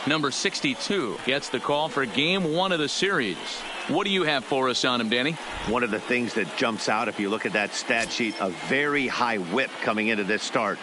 Number 62 gets the call for game 1 of the series. What do you have for us on him, Danny? One of the things that jumps out, if you look at that stat sheet, a very high whip coming into this start.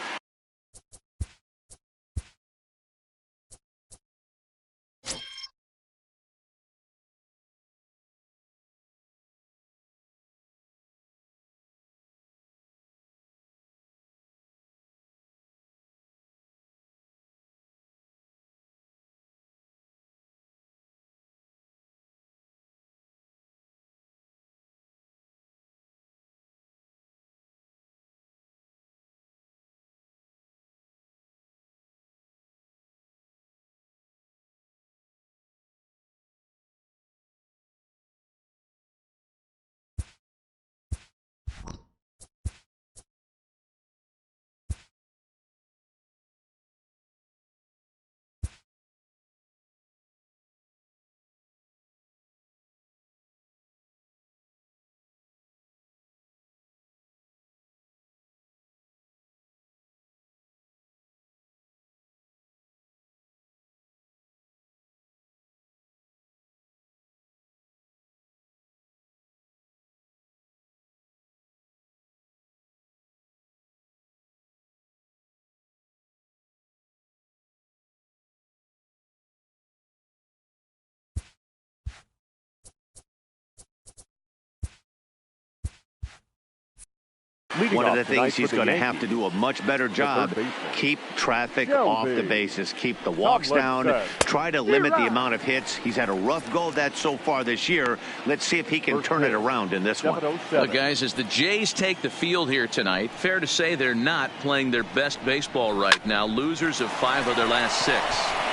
One of the things he's going to have to do a much better job, keep traffic off the bases, keep the walks down, try to limit the amount of hits. He's had a rough go of that so far this year. Let's see if he can turn it around in this one. Look, guys, as the Jays take the field here tonight, fair to say they're not playing their best baseball right now. Losers of 5 of their last 6.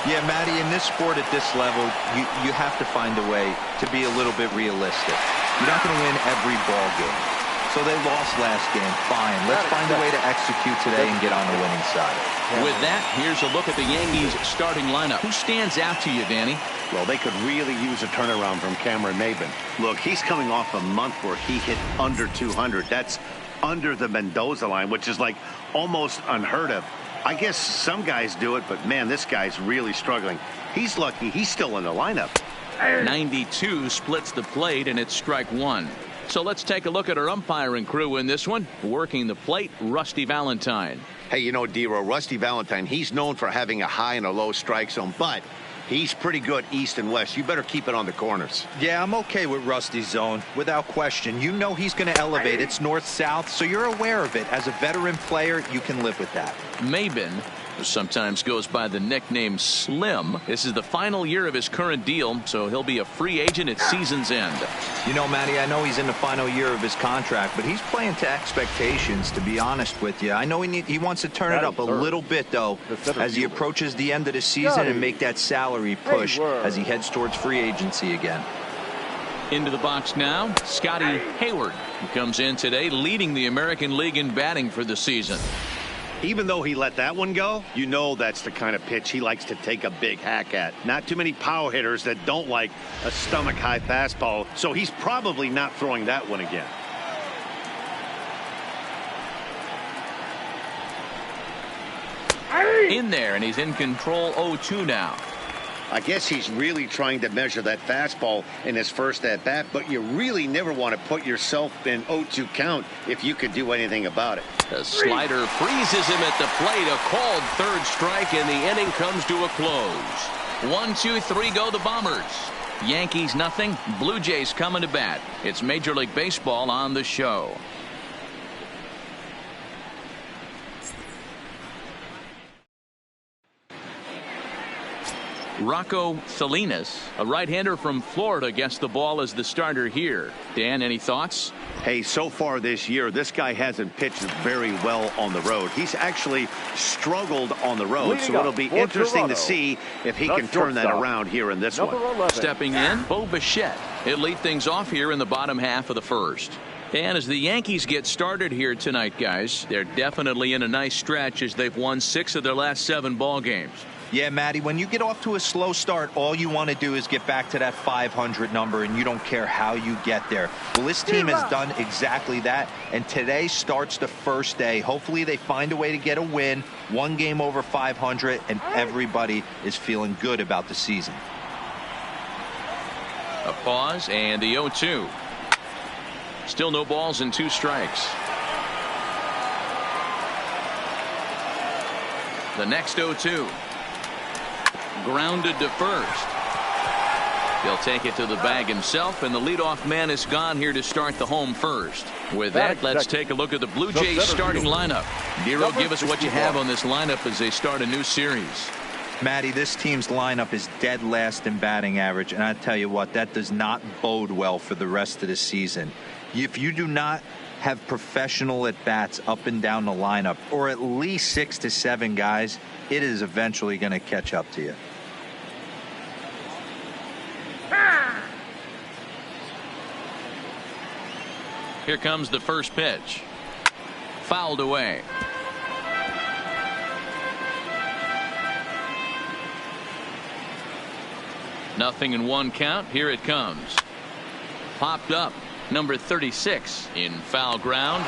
Yeah, Matty, in this sport at this level, you have to find a way to be a little bit realistic. You're not going to win every ball game. So they lost last game. Fine. Let's find a way to execute today and get on the winning side. With that, here's a look at the Yankees starting lineup. Who stands out to you, Danny? Well, they could really use a turnaround from Cameron Maybin. Look, he's coming off a month where he hit under 200. That's under the Mendoza line, which is like almost unheard of. I guess some guys do it, but man, this guy's really struggling. He's lucky he's still in the lineup. 92 splits the plate, and it's strike 1. So let's take a look at our umpiring crew in this one. Working the plate, Rusty Valentine. Hey, you know, Dero, Rusty Valentine, he's known for having a high and a low strike zone, but he's pretty good east and west. You better keep it on the corners. Yeah, I'm okay with Rusty's zone, without question. You know he's going to elevate. It's north-south, so you're aware of it. As a veteran player, you can live with that. Maybin, who sometimes goes by the nickname Slim. This is the final year of his current deal, so he'll be a free agent at season's end. You know, Matty, I know he's in the final year of his contract, but he's playing to expectations, to be honest with you. I know he wants to turn it up a little bit, though, as he approaches the end of the season and make that salary push as he heads towards free agency again. Into the box now, Scotty Hayward, who comes in today leading the American League in batting for the season. Even though he let that one go, you know that's the kind of pitch he likes to take a big hack at. Not too many power hitters that don't like a stomach-high fastball, so he's probably not throwing that one again. In there, and he's in control 0-2 now. I guess he's really trying to measure that fastball in his first at-bat, but you really never want to put yourself in 0-2 count if you could do anything about it. The slider freezes him at the plate. A called third strike, and the inning comes to a close. 1, 2, 3 go the Bombers. Yankees nothing. Blue Jays coming to bat. It's Major League Baseball on the show. Rocco Salinas, a right-hander from Florida, gets the ball as the starter here. Dan, any thoughts? Hey, so far this year, this guy hasn't pitched very well on the road. He's actually struggled on the road, so it'll be interesting to see if he can turn that around here in this one. Stepping in, Bo Bichette. He'll lead things off here in the bottom half of the first. And as the Yankees get started here tonight, guys, they're definitely in a nice stretch as they've won 6 of their last 7 ball games. Yeah, Matty, when you get off to a slow start, all you want to do is get back to that 500 number, and you don't care how you get there. Well, this team has done exactly that, and today starts the first day. Hopefully they find a way to get a win, one game over 500, and everybody is feeling good about the season. A pause, and the 0-2. Still no balls and 2 strikes. The next 0-2. Grounded to first. He'll take it to the bag himself, and the leadoff man is gone here to start the home first. With that, let's take a look at the Blue Jays starting lineup. Nero, give us what you have on this lineup as they start a new series. Matty, this team's lineup is dead last in batting average, and I tell you what, that does not bode well for the rest of the season. If you do not have professional at-bats up and down the lineup, or at least 6 to 7 guys, it is eventually going to catch up to you. Here comes the first pitch. Fouled away. Nothing in 1 count. Here it comes. Popped up. Number 36 in foul ground.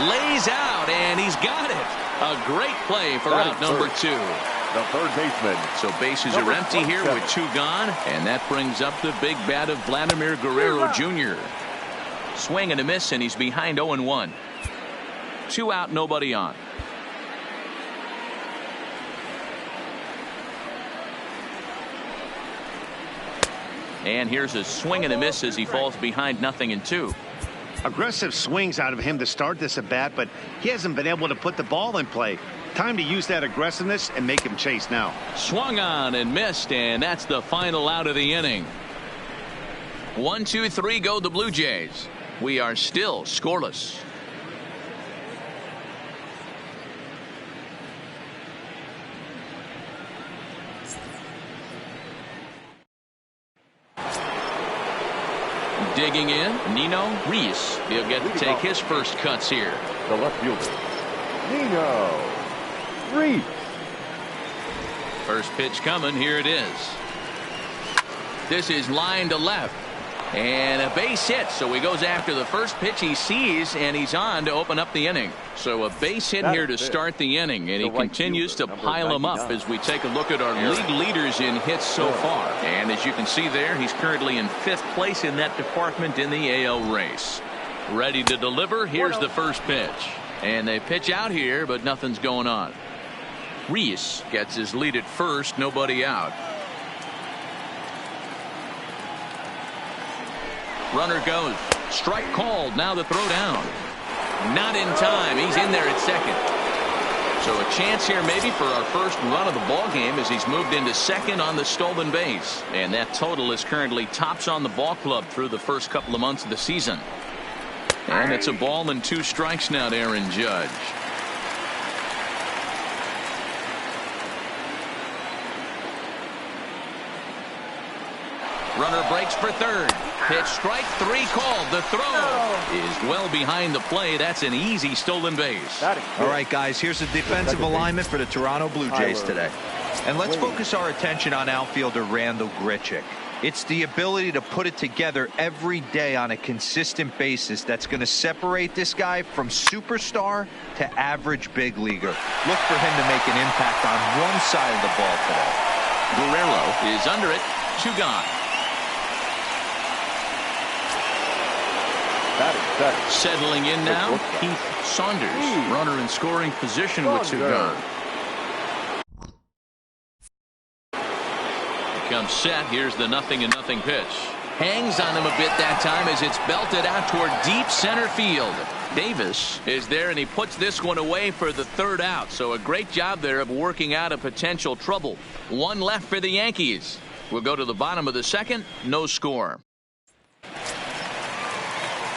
Lays out, and he's got it. A great play for out number 2. The third baseman. So bases are empty here with 2 gone, and that brings up the big bat of Vladimir Guerrero Jr. Swing and a miss, and he's behind 0-1. 2 out, nobody on. And here's a swing and a miss as he falls behind 0-2. Aggressive swings out of him to start this at bat, but he hasn't been able to put the ball in play. Time to use that aggressiveness and make him chase now. Swung on and missed, and that's the final out of the inning. 1, 2, 3 go the Blue Jays. We are still scoreless. Digging in, Nino Reese. He'll get to take his first cuts here. The left fielder, Nino Reese. First pitch coming. Here it is. This is line to left. And a base hit, so he goes after the first pitch he sees, and he's on to open up the inning. So a base hit here to start the inning, and he continues to pile them up as we take a look at our league leaders in hits so far. And as you can see there, he's currently in 5th place in that department in the AL race. Ready to deliver. Here's the first pitch. And they pitch out here, but nothing's going on. Reese gets his lead at first, nobody out. Runner goes. Strike called. Now the throw down. Not in time. He's in there at second. So a chance here maybe for our first run of the ball game as he's moved into second on the stolen base. And that total is currently tops on the ball club through the first couple of months of the season. And it's a ball and 2 strikes now to Aaron Judge. Runner breaks for third. Pitch strike 3 called. The throw is well behind the play. That's an easy stolen base. All right, guys, here's the defensive alignment for the Toronto Blue Jays today. And let's focus our attention on outfielder Randal Grichuk. It's the ability to put it together every day on a consistent basis that's going to separate this guy from superstar to average big leaguer. Look for him to make an impact on one side of the ball today. Guerrero is under it. 2 gone. Settling in now, Keith Saunders, runner in scoring position with 2 gone. Here comes set. Here's the 0-0 pitch. Hangs on him a bit that time as it's belted out toward deep center field. Davis is there, and he puts this one away for the 3rd out. So a great job there of working out a potential trouble. 1 left for the Yankees. We'll go to the bottom of the 2nd. No score.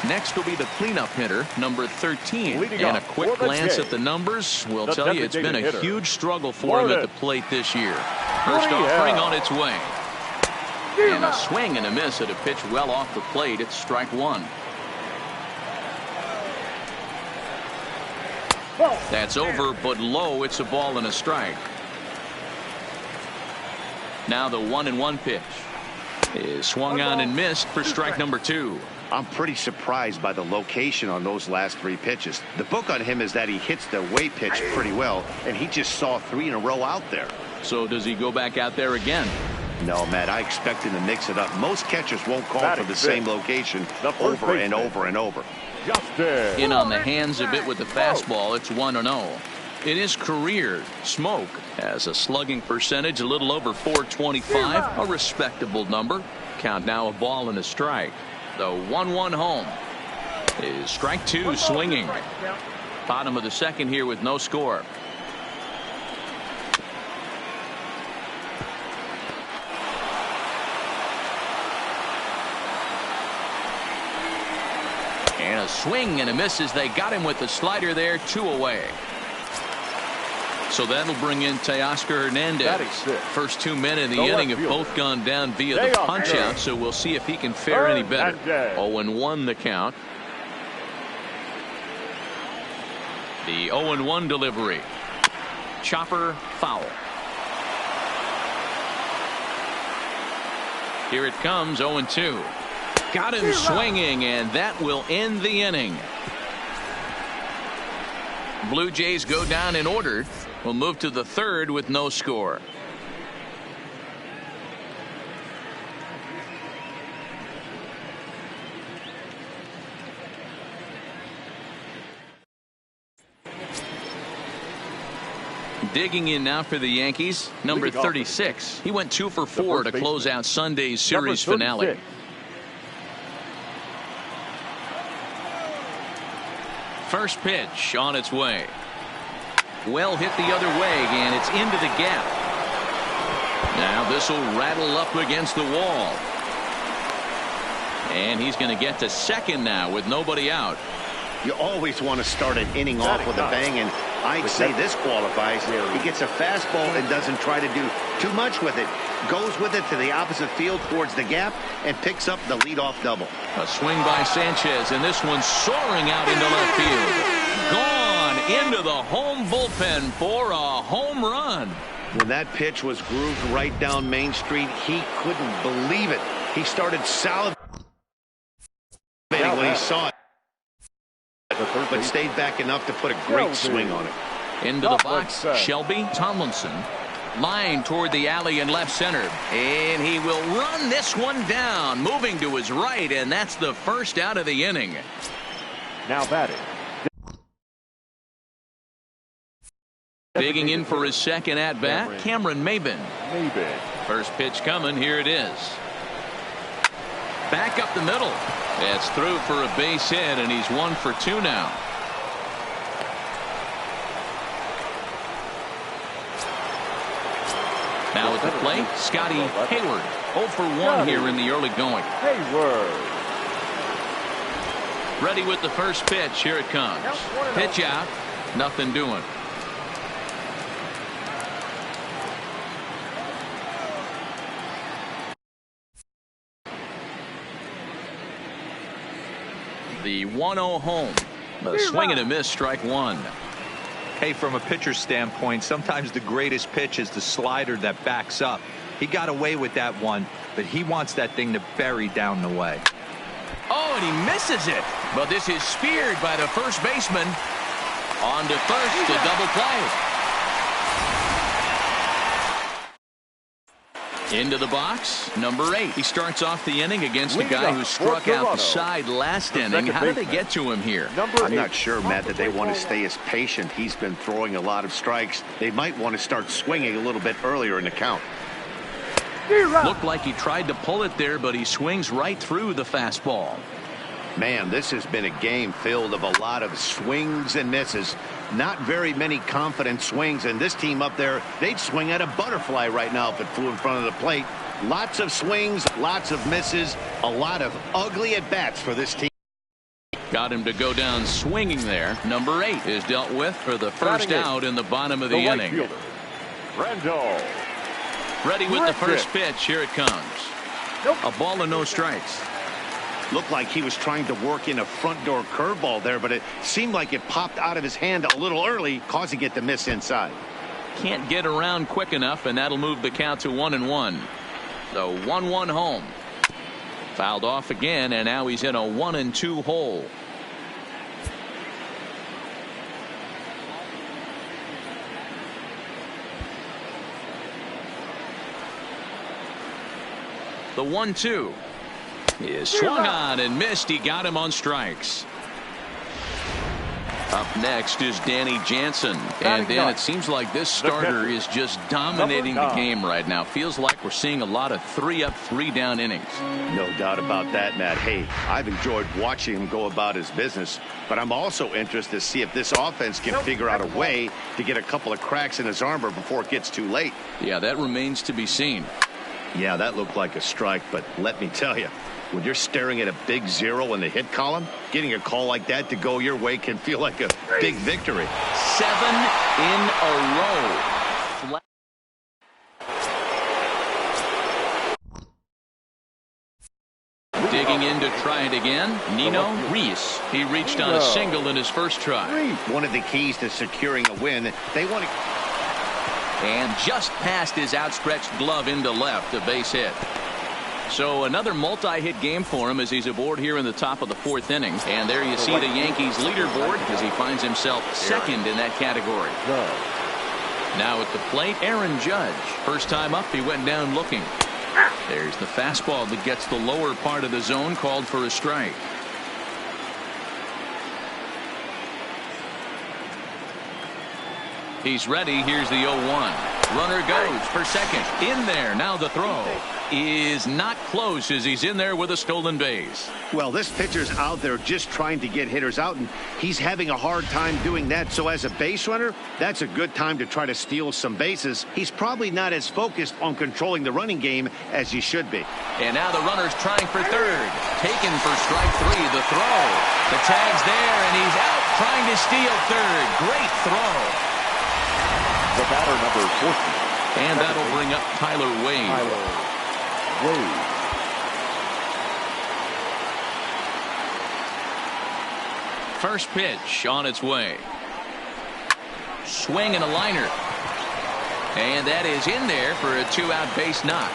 Next will be the cleanup hitter, number 13. And a quick glance at the numbers will tell you it's been a huge struggle for him at the plate this year. First offering on its way. And a swing and a miss at a pitch well off the plate. It's strike 1. That's over, but low. It's a ball and a strike. Now the 1-1 pitch is swung on and missed for strike number 2. I'm pretty surprised by the location on those last 3 pitches. The book on him is that he hits the away pitch pretty well, and he just saw 3 in a row out there. So does he go back out there again? No, Matt, I expect him to mix it up. Most catchers won't call for the same location over and over and over. In on the hands a bit with the fastball. It's 1-0. In his career, Smoke has a slugging percentage a little over .425, a respectable number. Count now a ball and a strike. The 1-1 home is strike 2 swinging. Bottom of the second here with no score. And a swing and a miss as they got him with the slider there, 2 away. So that'll bring in Teoscar Hernandez. First 2 men in the inning have both gone down via the punch out, so we'll see if he can fare any better. 0-1 the count. The 0-1 delivery. Chopper foul. Here it comes, 0-2. Got him swinging, and that will end the inning. Blue Jays go down in order. We'll move to the 3rd with no score. Digging in now for the Yankees, number 36. He went 2 for 4 to close out Sunday's series finale. First pitch on its way. Well hit the other way, and it's into the gap. Now this will rattle up against the wall. And he's going to get to second now with nobody out. You always want to start an inning off with a bang, and I'd say this qualifies. He gets a fastball and doesn't try to do too much with it. Goes with it to the opposite field towards the gap and picks up the leadoff double. A swing by Sanchez, and this one's soaring out into left field. Gone into the home bullpen for a home run. When that pitch was grooved right down Main Street, he couldn't believe it. He started salivating when he saw it, but stayed back enough to put a great swing on it. Into the box, Shelby Tomlinson. Line toward the alley in left center. And he will run this one down, moving to his right, and that's the first out of the inning. Now batting. Digging in for his second at-bat, Cameron Maybin. First pitch coming, here it is. Back up the middle. That's through for a base hit, and he's 1 for 2 now. Now at the plate, Scotty Hayward. 0 for 1 here in the early going. Ready with the first pitch. Here it comes. Pitch out. Nothing doing. The 1-0 home. A swing and a miss, strike 1. Hey, from a pitcher's standpoint, sometimes the greatest pitch is the slider that backs up. He got away with that one, but he wants that thing to bury down the way. Oh, and he misses it. But this is speared by the first baseman. On to first to double play. Into the box, number 8. He starts off the inning against a guy who struck out the side last inning. How did they get to him here? I'm not sure, Matt, that they want to stay as patient. He's been throwing a lot of strikes. They might want to start swinging a little bit earlier in the count. Looked like he tried to pull it there, but he swings right through the fastball. Man, this has been a game filled of a lot of swings and misses. Not very many confident swings, and this team up there, they'd swing at a butterfly right now if it flew in front of the plate. Lots of swings, lots of misses, a lot of ugly at-bats for this team. Got him to go down swinging there. Number 8 is dealt with for the first out in the bottom of the inning. Ready with the first pitch. Here it comes. A ball and no strikes. Looked like he was trying to work in a front door curveball there, but it seemed like it popped out of his hand a little early, causing it to miss inside. can't get around quick enough, and that'll move the count to 1-1. The 1-1 home. Fouled off again, and now he's in a 1-2 hole. The 1-2 is swung on and missed. He got him on strikes. Up next is Danny Jansen. And Dan, it seems like this starter is just dominating the game right now. Feels like we're seeing a lot of 3-up, 3-down innings. No doubt about that, Matt. Hey, I've enjoyed watching him go about his business, but I'm also interested to see if this offense can figure out a way to get a couple of cracks in his armor before it gets too late. Yeah, that remains to be seen. Yeah, that looked like a strike, but let me tell you, when you're staring at a big 0 in the hit column, getting a call like that to go your way can feel like a big victory. 7 in a row. Digging in to try it again, Nino Reese. He reached on a single in his first try. One of the keys to securing a win, they want to... And just past his outstretched glove into left, a base hit. So another multi-hit game for him as he's aboard here in the top of the 4th inning. And there you see the Yankees leaderboard as he finds himself second in that category. Now at the plate, Aaron Judge. First time up, he went down looking. There's the fastball that gets the lower part of the zone, called for a strike. He's ready. Here's the 0-1. Runner goes for second. In there. Now the throw is not close as he's in there with a stolen base. Well, this pitcher's out there just trying to get hitters out, and he's having a hard time doing that. So as a base runner, that's a good time to try to steal some bases. He's probably not as focused on controlling the running game as he should be. And now the runner's trying for third. Taken for strike 3. The throw. The tag's there, and he's out trying to steal third. Great throw. The batter, number 14. And that'll bring up Tyler Wade. First pitch on its way. Swing and a liner. And that is in there for a 2-out base knock.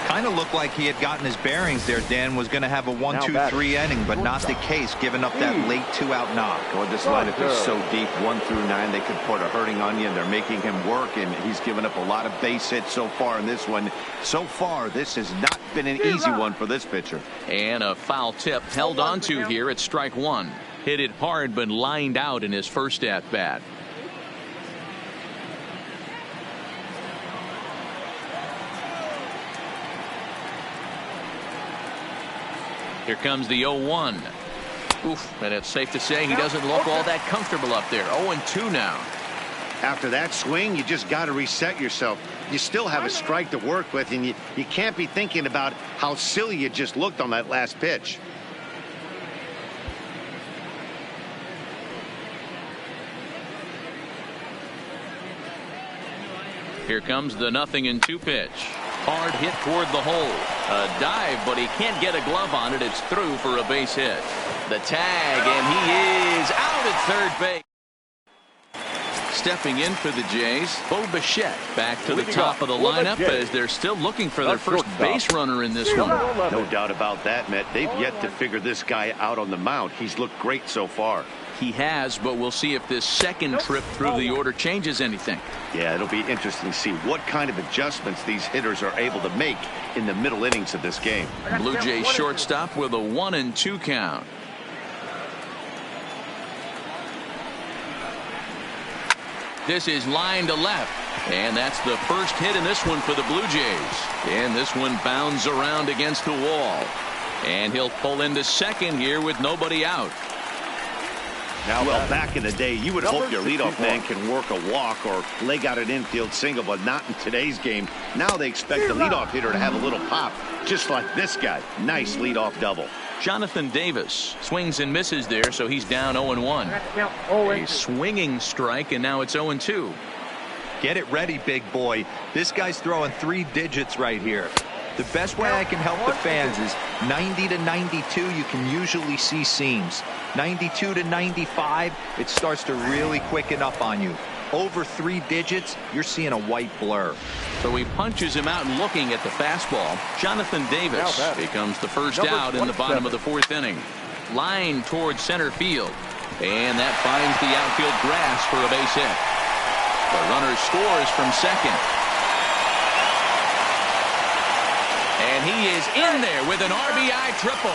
Kind of looked like he had gotten his bearings there. Dan was going to have a 1-2-3 inning, but not the case, giving up that late 2-out knock. Well, this lineup is so deep, 1 through 9, they could put a hurting on you, and they're making him work, and he's given up a lot of base hits so far in this one. So far, this has not been an easy one for this pitcher. And a foul tip held onto here at strike 1. Hit it hard, but lined out in his first at-bat. Here comes the 0-1. Oof, and it's safe to say he doesn't look all that comfortable up there. 0-2 now. After that swing, you just got to reset yourself. You still have a strike to work with, and you can't be thinking about how silly you just looked on that last pitch. Here comes the 0-2 pitch. Hard hit toward the hole. A dive, but he can't get a glove on it. It's through for a base hit. The tag, and he is out at third base. Stepping in for the Jays, Bo Bichette back to the top of the lineup as they're still looking for their first base runner in this one. No doubt about that, Matt. They've yet to figure this guy out on the mound. He's looked great so far. He has, but we'll see if this second trip through the order changes anything. Yeah, it'll be interesting to see what kind of adjustments these hitters are able to make in the middle innings of this game. Blue Jays shortstop with a 1-2 count. This is line to left, and that's the first hit in this one for the Blue Jays. And this one bounds around against the wall, and he'll pull into second here with nobody out. Now, well, back in the day, you would hope your leadoff man can work a walk or leg out an infield single, but not in today's game. Now they expect the leadoff hitter to have a little pop, just like this guy. Nice leadoff double. Jonathan Davis swings and misses there, so he's down 0-1. A swinging strike, and now it's 0-2. Get it ready, big boy. This guy's throwing 3 digits right here. The best way I can help the fans is 90 to 92, you can usually see seams. 92 to 95, it starts to really quicken up on you. Over 3 digits, you're seeing a white blur. So he punches him out and looking at the fastball. Jonathan Davis becomes the first out in the bottom of the 4th inning. Line towards center field. And that finds the outfield grass for a base hit. The runner scores from second. And he is in there with an RBI triple.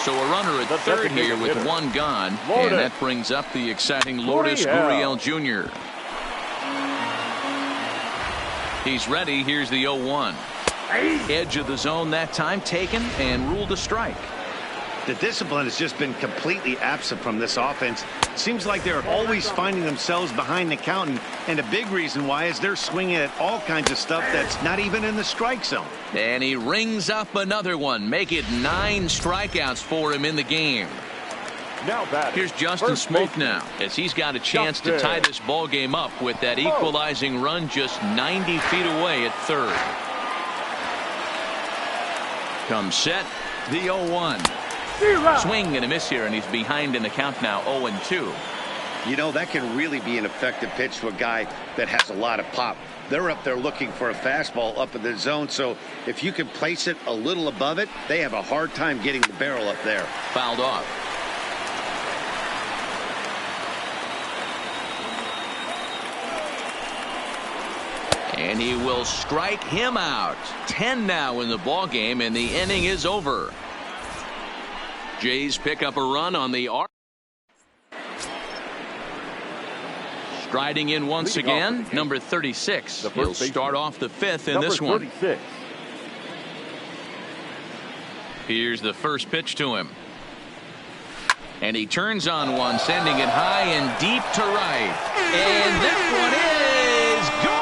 So a runner at third here with 1 gone. And that brings up the exciting Lourdes Gurriel Jr. He's ready. Here's the 0-1. Edge of the zone that time taken and ruled a strike. The discipline has just been completely absent from this offense. Seems like they're always finding themselves behind the count, and a big reason why is they're swinging at all kinds of stuff that's not even in the strike zone. And he rings up another one. Make it 9 strikeouts for him in the game. Here's Justin Smoke now, as he's got a chance to tie this ball game up with that equalizing run just 90 feet away at third. Comes set, the 0-1. Swing and a miss here, and he's behind in the count now, 0-2. You know, that can really be an effective pitch to a guy that has a lot of pop. They're up there looking for a fastball up in the zone, so if you can place it a little above it, they have a hard time getting the barrel up there. Fouled off. And he will strike him out. 10 now in the ball game, and the inning is over. Jays pick up a run on the arc. Striding in once again, number 36. He'll start off the 5th in this one. 36. Here's the first pitch to him. And he turns on one, sending it high and deep to right. And that one is gone!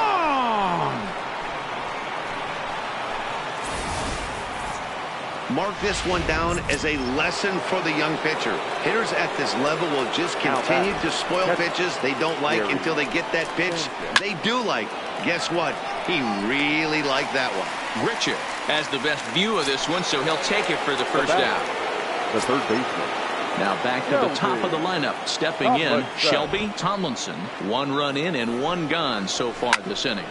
Mark this one down as a lesson for the young pitcher. Hitters at this level will just continue to spoil pitches they don't like until they get that pitch they do like. Guess what? He really liked that one. Richard has the best view of this one, so he'll take it for the first out. The third baseman. Now back to the top of the lineup. Stepping in, Shelby Tomlinson. 1 run in and 1 gone so far this inning.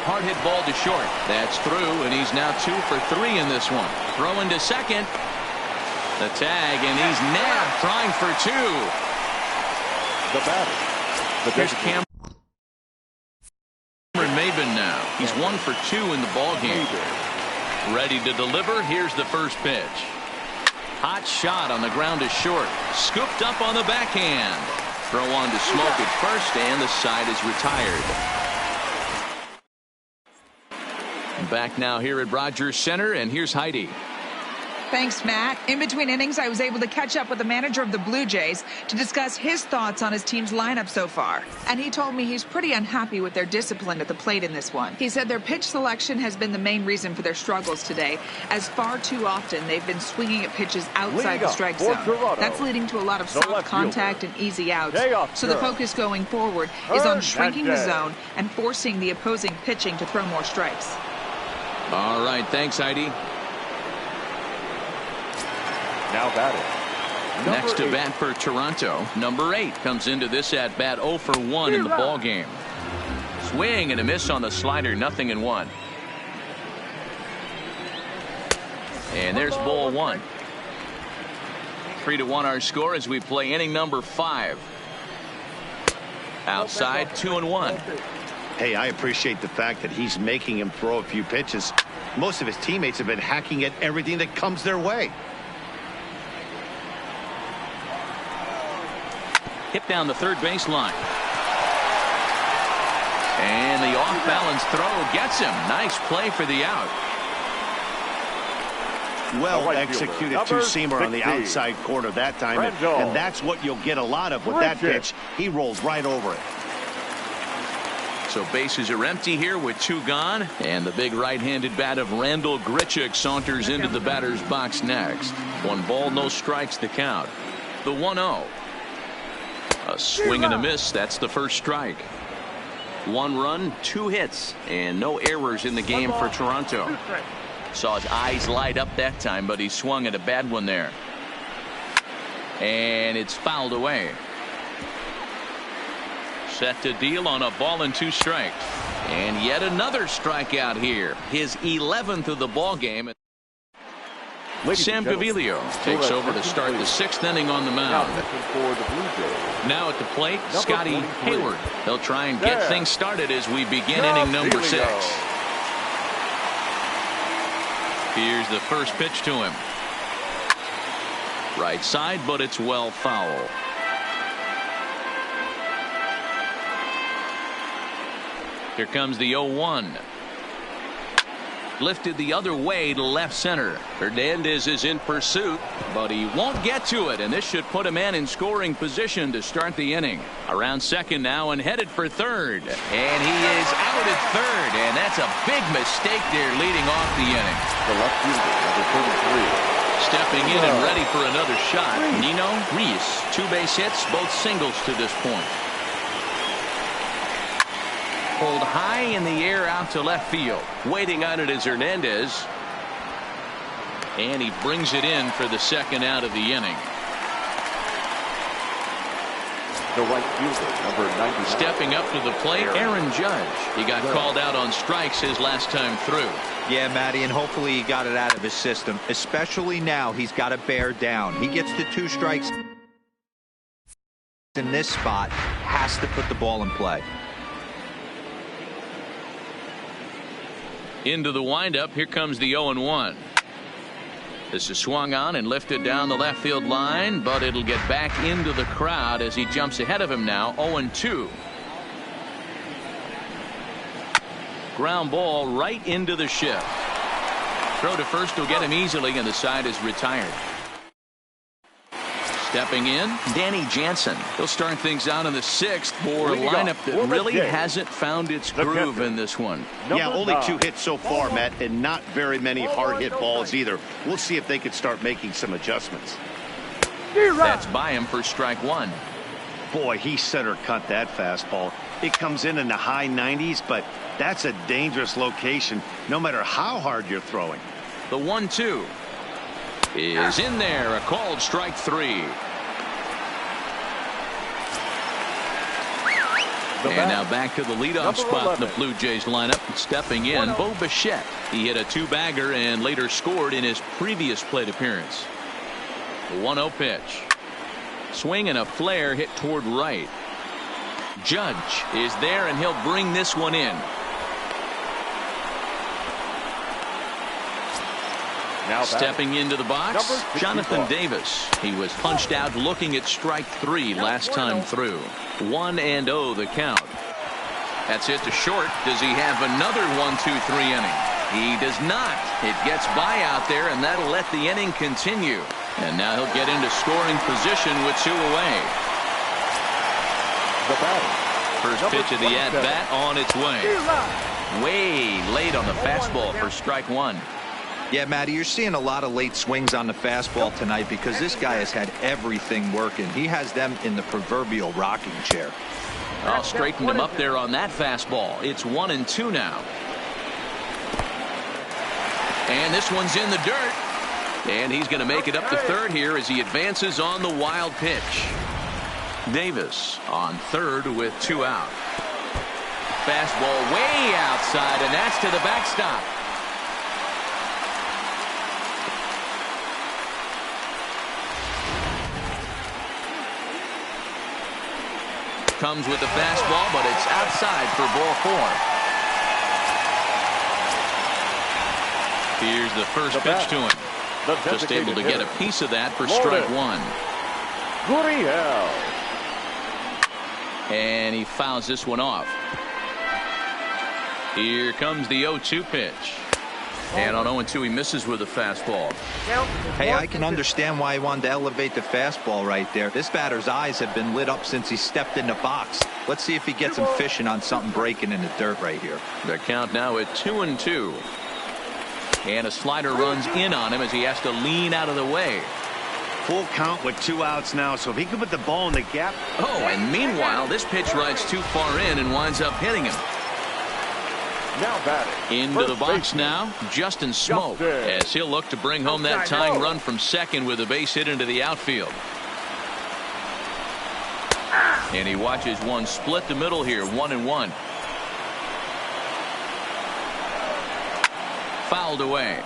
Hard hit ball to short. That's through, and he's now 2 for 3 in this one. Throwing to second. The tag, and he's nabbed, trying for 2. The batter. Here's Cameron Maybin now. He's 1 for 2 in the ball game. Ready to deliver. Here's the first pitch. Hot shot on the ground to short. Scooped up on the backhand. Throw on to Smoke at first, and the side is retired. Back now here at Rogers Center, and here's Heidi. Thanks, Matt. In between innings, I was able to catch up with the manager of the Blue Jays to discuss his thoughts on his team's lineup so far. And he told me he's pretty unhappy with their discipline at the plate in this one. He said their pitch selection has been the main reason for their struggles today, as far too often they've been swinging at pitches outside the strike zone. That's leading to a lot of soft contact and easy outs. So the focus going forward is on shrinking the zone and forcing the opposing pitching to throw more strikes. All right, thanks, Heidi. Now batting. Next to bat for Toronto, number 8 comes into this at bat 0 for 1 in the ball game. Swing and a miss on the slider, 0-1. And there's ball 1. 3-1 our score as we play inning number 5. Outside, 2-1. Hey, I appreciate the fact that he's making him throw a few pitches. Most of his teammates have been hacking at everything that comes their way. Hit down the third baseline. And the off-balance throw gets him. Nice play for the out. Well executed two-seamer on the outside corner that time. And that's what you'll get a lot of with that pitch. He rolls right over it. So bases are empty here with 2 gone. And the big right-handed bat of Randall Grichuk saunters into the batter's box next. 1 ball, no strikes to count. The 1-0. A swing and a miss. That's the first strike. 1 run, 2 hits, and no errors in the game for Toronto. Saw his eyes light up that time, but he swung at a bad one there. And it's fouled away. set to deal on a ball and 2 strikes. And yet another strikeout here. His 11th of the ball game. Sam Gaviglio takes over to start the 6th inning on the mound. Now at the plate, Scotty Hayward. He'll try and get things started as we begin inning number 6. Here's the first pitch to him. Right side, but it's well foul. Here comes the 0-1. Lifted the other way to left center. Hernandez is in pursuit, but he won't get to it, and this should put a man in scoring position to start the inning. Around second now and headed for third. And he is out at third, and that's a big mistake there leading off the inning. The left fielder, number 33. Stepping in and ready for another shot, Nino Reese. 2 base hits, both singles to this point. Pulled high in the air out to left field. Waiting on it is Hernandez. And he brings it in for the second out of the inning. The right fielder, number 99. Stepping up to the plate, Aaron Judge. He got called out on strikes his last time through. Yeah, Matty, and hopefully he got it out of his system. Especially now, he's got to bear down. He gets to 2 strikes in this spot, has to put the ball in play. Into the windup, here comes the 0-1. This is swung on and lifted down the left field line, but it'll get back into the crowd as he jumps ahead of him now. 0-2. Ground ball right into the shift. Throw to first will get him easily, and the side is retired. Stepping in, Danny Jansen. He'll start things out in the 6th for a lineup that really hasn't found its groove in this one. Yeah, only 2 hits so far, Matt, and not very many hard hit balls either. We'll see if they can start making some adjustments. That's by him for strike 1. Boy, he center cut that fastball. It comes in the high 90s, but that's a dangerous location no matter how hard you're throwing. The 1-2 is in there, a called strike 3. And now back to the leadoff spot in the Blue Jays lineup. Stepping in, Bo Bichette. He hit a 2-bagger and later scored in his previous plate appearance. The 1-0 pitch. Swing and a flare hit toward right. Judge is there, and he'll bring this one in. Now stepping into the box, Jonathan Davis. He was punched out looking at strike 3 last time through. 1-0 the count. That's hit to short. Does he have another 1-2-3 inning? He does not. It gets by out there, and that'll let the inning continue. And now he'll get into scoring position with 2 away. The batter. First pitch of the at-bat on its way. Way late on the fastball for strike 1. Yeah, Matty, you're seeing a lot of late swings on the fastball tonight because this guy has had everything working. He has them in the proverbial rocking chair. I'll straighten him up there on that fastball. It's 1-2 now. And this one's in the dirt. And he's going to make it up to third here as he advances on the wild pitch. Davis on third with 2 out. Fastball way outside, and that's to the backstop. Comes with the fastball, but it's outside for ball 4. Here's the first pitch to him. Just able to get a piece of that for strike 1. Gurriel. And he fouls this one off. Here comes the 0-2 pitch. And on 0-2 he misses with a fastball. Hey, I can understand why he wanted to elevate the fastball right there. This batter's eyes have been lit up since he stepped in the box. Let's see if he gets him fishing on something breaking in the dirt right here. The count now at 2-2. And a slider runs in on him as he has to lean out of the way. Full count with 2 outs now, so if he can put the ball in the gap. Oh, and meanwhile, this pitch rides too far in and winds up hitting him. Now batting. Into the box now, Justin Smoke, as he'll look to bring home that tying run from second with a base hit into the outfield. And he watches one split the middle here, 1-1. Fouled away.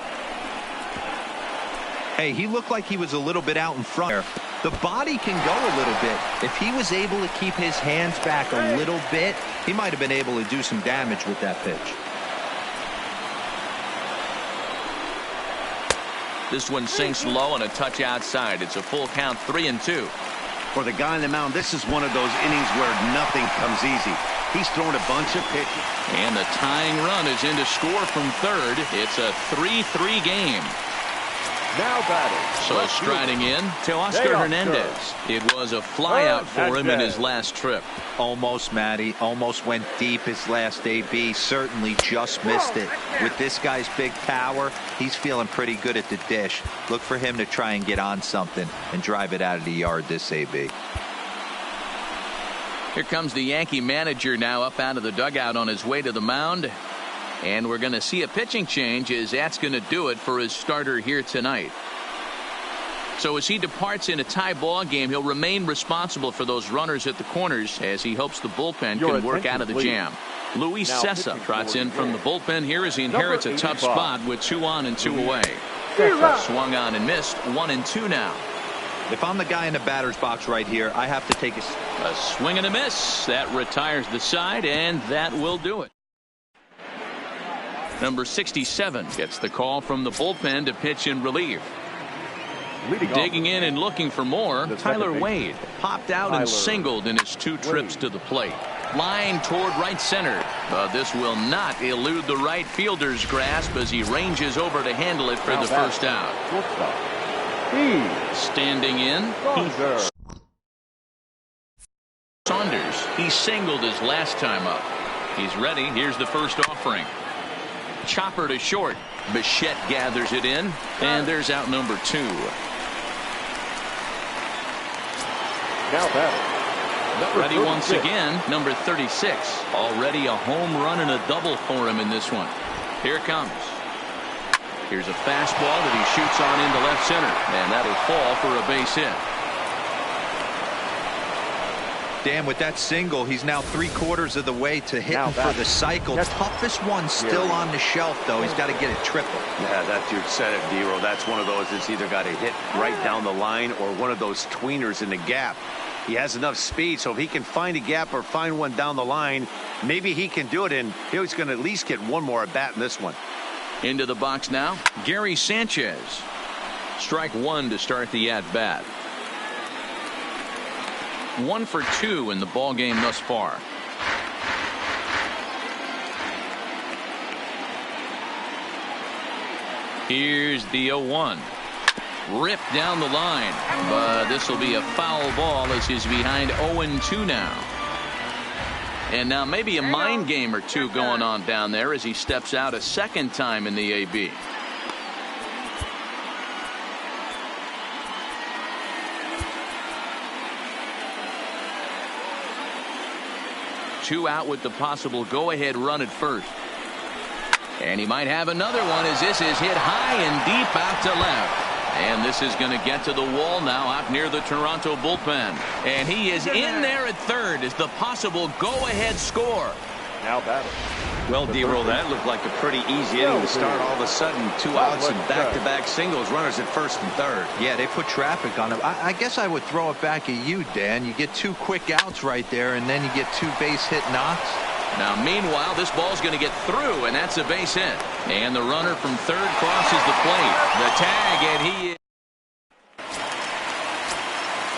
Hey, he looked like he was a little bit out in front there. The body can go a little bit. If he was able to keep his hands back a little bit, he might have been able to do some damage with that pitch. This one sinks low and a touch outside. It's a full count, 3-2. For the guy on the mound, this is one of those innings where nothing comes easy. He's thrown a bunch of pitches. And the tying run is in to score from third. It's a 3-3 game. Now batting. So striding in to Oscar Hernandez. It was a flyout for him in his last trip. Almost, Matty. Almost went deep his last AB. Certainly just missed it. With this guy's big power, he's feeling pretty good at the dish. Look for him to try and get on something and drive it out of the yard this AB. Here comes the Yankee manager now up out of the dugout on his way to the mound. And we're going to see a pitching change as that's going to do it for his starter here tonight. So as he departs in a tie ball game, he'll remain responsible for those runners at the corners as he hopes the bullpen can work out of the jam. Luis Cessa trots in from the bullpen here as he inherits a tough spot with 2 on and 2 away. Swung on and missed, 1-2 now. If I'm the guy in the batter's box right here, I have to take a swing and a miss. That retires the side, and that will do it. Number 67 gets the call from the bullpen to pitch in relief. Digging in and looking for more, Tyler Wade popped out and singled in his 2 trips to the plate. Line toward right center, but this will not elude the right fielder's grasp as he ranges over to handle it for the first out. Standing in, Saunders. He singled his last time up. He's ready. Here's the first offering. Chopper to short. Bichette gathers it in, and there's out number 2. Now batting. Ready once again, number 36. Already a home run and a double for him in this one. Here it comes. Here's a fastball that he shoots on into left center, and that'll fall for a base hit. Dan, with that single, he's now 3/4 of the way to hitting for the cycle. Toughest one still on the shelf, though. He's got to get it triple. Yeah, that dude said it, Dero. That's one of those that's either got to hit right down the line or one of those tweeners in the gap. He has enough speed, so if he can find a gap or find one down the line, maybe he can do it, and he's going to at least get one more at bat in this one. Into the box now, Gary Sanchez. Strike 1 to start the at-bat. 1 for 2 in the ball game thus far. Here's the 0-1. Ripped down the line, but this will be a foul ball as he's behind 0-2 now. And now maybe a mind game or two going on down there as he steps out a second time in the AB. Two out with the possible go-ahead run at first. And he might have another one as this is hit high and deep out to left. And this is going to get to the wall now out near the Toronto bullpen. And he is in there at third as the possible go-ahead score. Now batting. Well, D-Roll, that looked like a pretty easy inning to start. All of a sudden, 2 outs and back-to-back singles, runners at first and third. Yeah, they put traffic on him. I guess I would throw it back at you, Dan. You get 2 quick outs right there, and then you get 2 base hit knocks. Now, meanwhile, this ball's going to get through, and that's a base hit. And the runner from third crosses the plate. The tag, and he is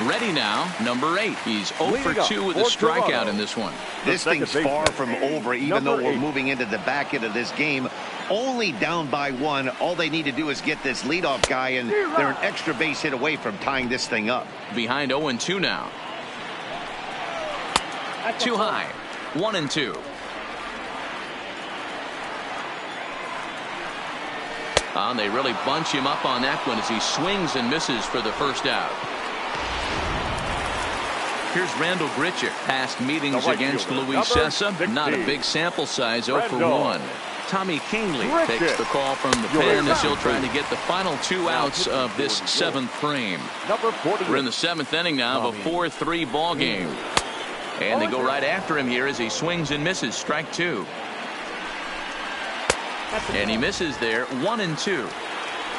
ready now, number 8. He's 0 for 2 with a strikeout in this one. This thing's far from over, even though we're moving into the back end of this game. Only down by 1. All they need to do is get this leadoff guy, and they're an extra base hit away from tying this thing up. Behind 0-2 now. Too high. 1-2. And they really bunch him up on that one as he swings and misses for the first out. Here's Randall Grichuk. Past meetings against Luis Cessa. Not a big sample size, 0 for 1. Tommy Kingley takes the call from the pen as he'll try to get the final 2 outs of this 7th frame. We're in the 7th inning now of a 4-3 ball game. And they go right after him here as he swings and misses. Strike two. And he misses there. 1-2.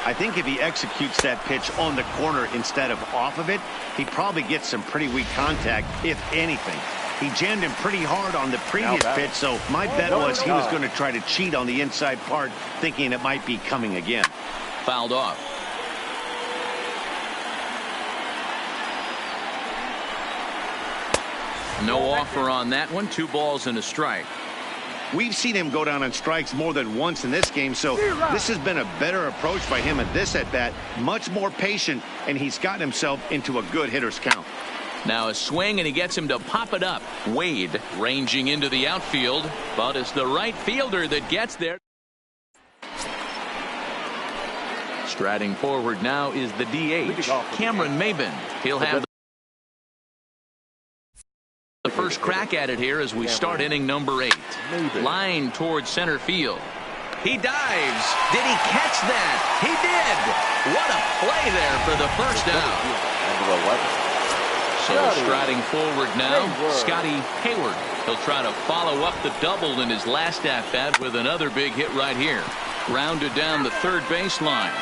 I think if he executes that pitch on the corner instead of off of it, he probably gets some pretty weak contact, if anything. He jammed him pretty hard on the previous pitch, so my bet was he was going to try to cheat on the inside part, thinking it might be coming again. Fouled off. No offer on that one. 2 balls and a strike. We've seen him go down on strikes more than once in this game, so this has been a better approach by him at this at-bat. Much more patient, and he's gotten himself into a good hitter's count. Now a swing, and he gets him to pop it up. Wade ranging into the outfield, but it's the right fielder that gets there. Striding forward now is the DH, Cameron Maybin. He'll have the first crack at it here as we start inning number 8. Line towards center field. He dives. Did he catch that? He did. What a play there for the first out. So striding forward now, Scotty Hayward. He'll try to follow up the double in his last at-bat with another big hit right here. Grounded down the third baseline.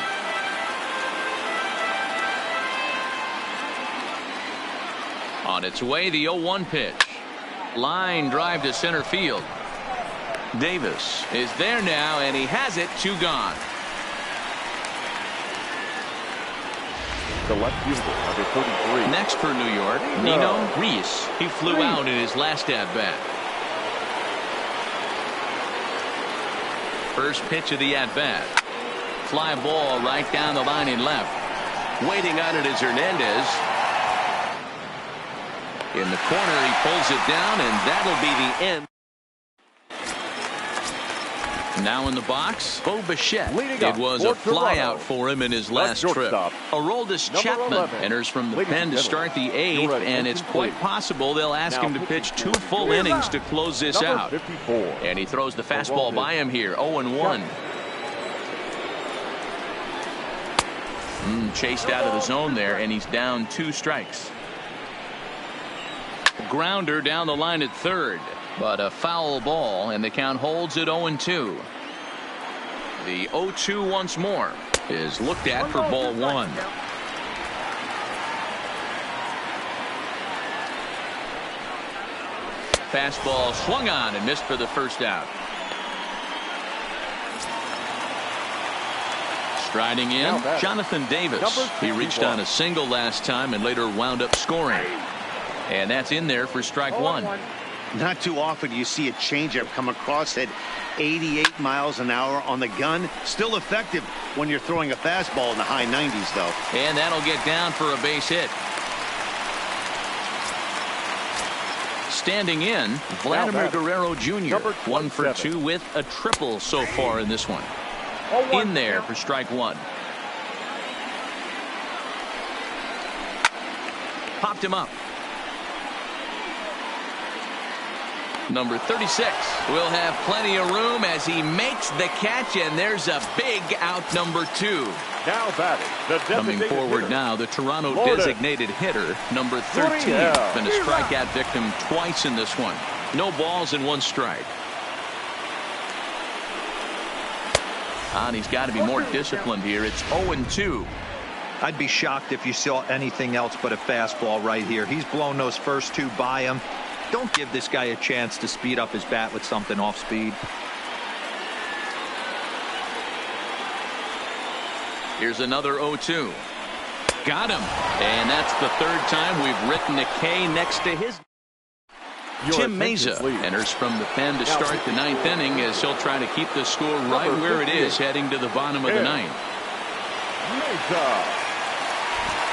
On its way, the 0-1 pitch. Line drive to center field. Davis is there now, and he has it. 2 gone. The left fielder, number 43. Next for New York, Nino Reese. He flew out in his last at-bat. First pitch of the at-bat. Fly ball right down the line in left. Waiting on it is Hernandez. In the corner, he pulls it down, and that'll be the end. Now in the box, Bo Bichette. It was a flyout for him in his last trip. Aroldis Chapman enters from the pen to start the 8th, and it's quite possible they'll ask him to pitch 2 full innings to close this out. And he throws the fastball by him here, 0-1. Chased out of the zone there, and he's down 2 strikes. Grounder down the line at third, but a foul ball, and the count holds at 0-2. The 0-2 once more is looked at for ball 1. Fastball swung on and missed for the first out. Striding in, Jonathan Davis. He reached on a single last time and later wound up scoring. And that's in there for strike 1. Not too often you see a changeup come across at 88 miles an hour on the gun. Still effective when you're throwing a fastball in the high 90s, though. And that'll get down for a base hit. Standing in, Vladimir Guerrero Jr. 1 for 2 with a triple so far in this one. In there for strike 1. Popped him up. Number 36 will have plenty of room as he makes the catch, and there's a big out, number 2. Now batting, the coming forward now, the Toronto designated hitter, number 13. Been a strikeout victim twice in this one. No balls and 1 strike. And he's got to be more disciplined here. It's 0-2. I'd be shocked if you saw anything else but a fastball right here. He's blown those first 2 by him. Don't give this guy a chance to speed up his bat with something off speed. Here's another 0-2. Got him. And that's the 3rd time we've written a K next to his. Tim Meza enters from the pen to start the 9th inning as he'll try to keep the score right where it is heading to the bottom of the 9th.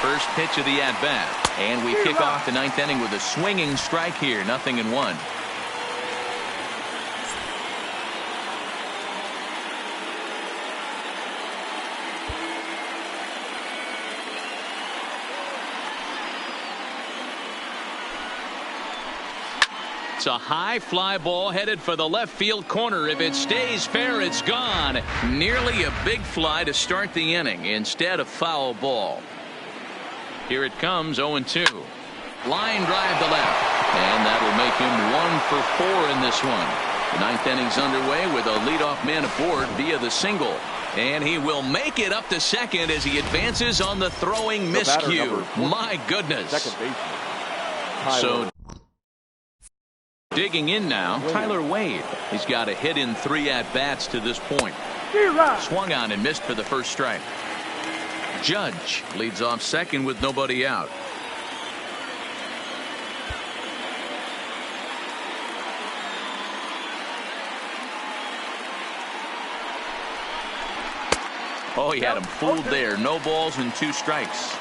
First pitch of the at-bat. And we kick off the 9th inning with a swinging strike here. 0-1. It's a high fly ball headed for the left field corner. If it stays fair, it's gone. Nearly a big fly to start the inning. Instead, a foul ball. Here it comes, 0-2. Line drive to left. And that'll make him 1 for 4 in this one. The ninth inning's underway with a leadoff man aboard via the single. And he will make it up to second as he advances on the throwing miscue. My goodness. Second baseman. So digging in now, Tyler Wade. He's got a hit in 3 at-bats to this point. Swung on and missed for the first strike. Judge leads off second with nobody out. Oh, he had him fooled there. No balls and 2 strikes.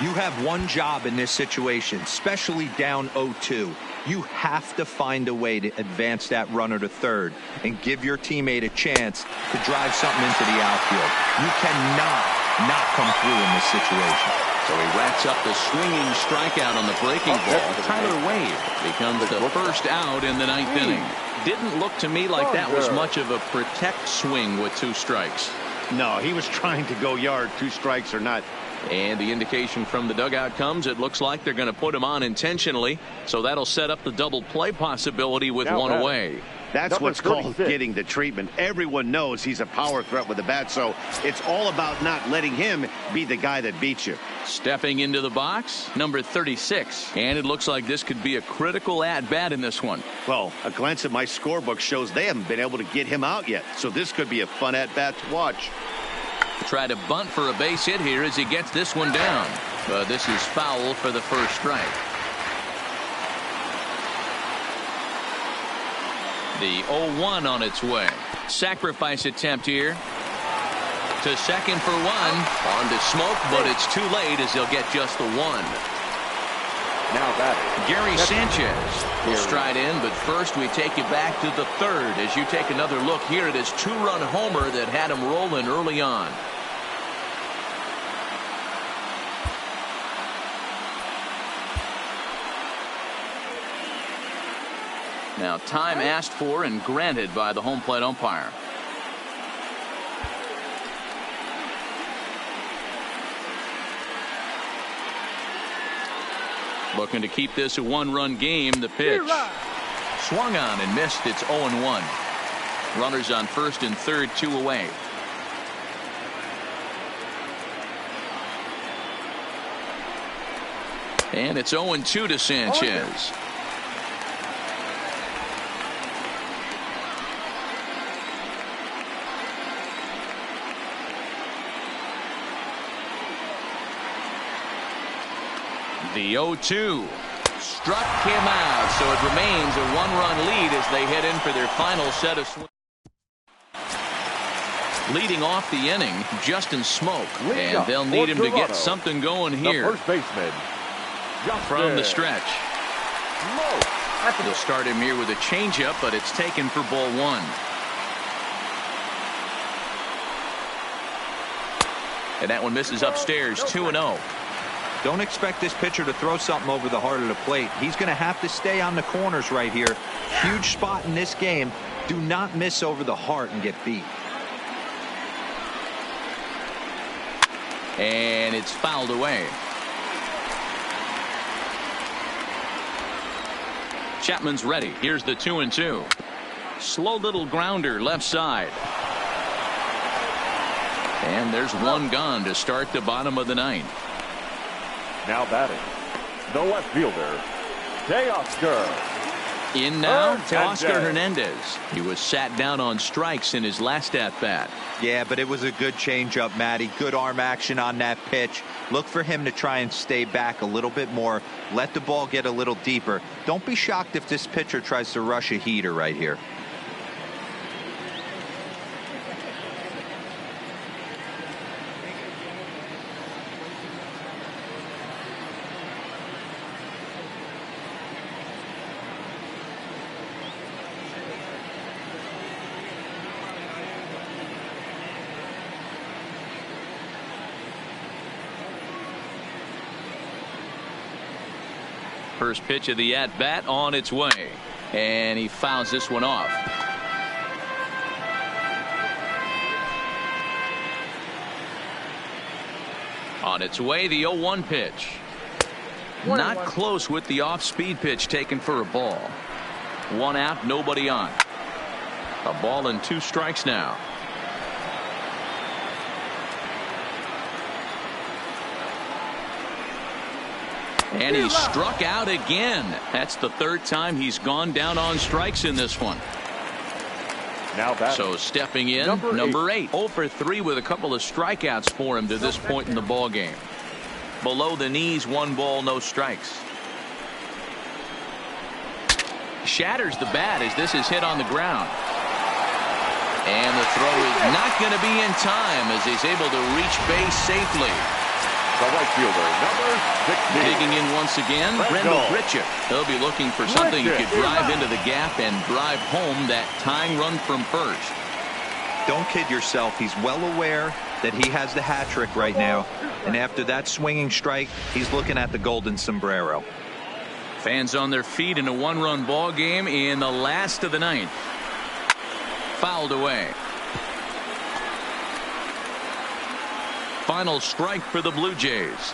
You have one job in this situation, especially down 0-2. You have to find a way to advance that runner to third and give your teammate a chance to drive something into the outfield. You cannot not come through in this situation. So he racks up the swinging strikeout on the breaking ball. Tyler Wade becomes the first out in the ninth inning. Didn't look to me like that was much of a protect swing with 2 strikes. No, he was trying to go yard, 2 strikes or not. And the indication from the dugout comes, it looks like they're going to put him on intentionally. So that'll set up the double play possibility with 1 away. That's what's called getting the treatment. Everyone knows he's a power threat with the bat, so it's all about not letting him be the guy that beats you. Stepping into the box, number 36. And it looks like this could be a critical at-bat in this one. Well, a glance at my scorebook shows they haven't been able to get him out yet, so this could be a fun at-bat to watch. Try to bunt for a base hit here as he gets this one down. But this is foul for the first strike. The 0-1 on its way. Sacrifice attempt here. To second for 1. On to Smoke, but it's too late as he'll get just the 1. Now that Gary Sanchez will stride in, but first we take you back to the third as you take another look here at his 2-run homer that had him rolling early on. Now time asked for and granted by the home plate umpire. Looking to keep this a 1-run game. The pitch swung on and missed. It's 0-1. Runners on first and third, 2 away. And it's 0-2 to Sanchez. The 0-2 struck him out, so it remains a 1-run lead as they head in for their final set of swings. Leading off the inning, Justin Smoke, and they'll need him to get something going here. The first baseman, from the stretch. They'll start him here with a changeup, but it's taken for ball 1. And that one misses upstairs, 2-0. Don't expect this pitcher to throw something over the heart of the plate. He's going to have to stay on the corners right here. Huge spot in this game. Do not miss over the heart and get beat. And it's fouled away. Chapman's ready. Here's the 2-2. Slow little grounder left side. And there's 1 gone to start the bottom of the 9th. Now batting, the left fielder, Teoscar. In now, Teoscar Hernandez. He was sat down on strikes in his last at-bat. Yeah, but it was a good changeup, Matty. Good arm action on that pitch. Look for him to try and stay back a little bit more. Let the ball get a little deeper. Don't be shocked if this pitcher tries to rush a heater right here. First pitch of the at-bat on its way. And he fouls this one off. On its way, the 0-1 pitch. Not close with the off-speed pitch taken for a ball. 1 out, nobody on. A ball and 2 strikes now. And he struck out again. That's the 3rd time he's gone down on strikes in this one. Now batting. So stepping in, number 8. 0 for 3 with a couple of strikeouts for him to this point in the ball game. Below the knees, 1 ball, no strikes. Shatters the bat as this is hit on the ground. And the throw is not going to be in time as he's able to reach base safely. The right fielder, number 16. Digging in once again, Rendell Gritchick. He'll be looking for something he could drive into the gap and drive home that tying run from first. Don't kid yourself. He's well aware that he has the hat trick right now. And after that swinging strike, he's looking at the golden sombrero. Fans on their feet in a 1-run ball game in the last of the 9th. Fouled away. Final strike for the Blue Jays.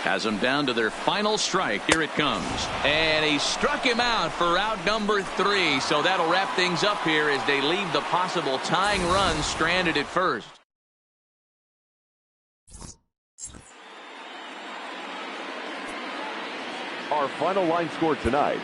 Has them down to their final strike. Here it comes. And he struck him out for out number 3. So that'll wrap things up here as they leave the possible tying run stranded at first. Our final line score tonight.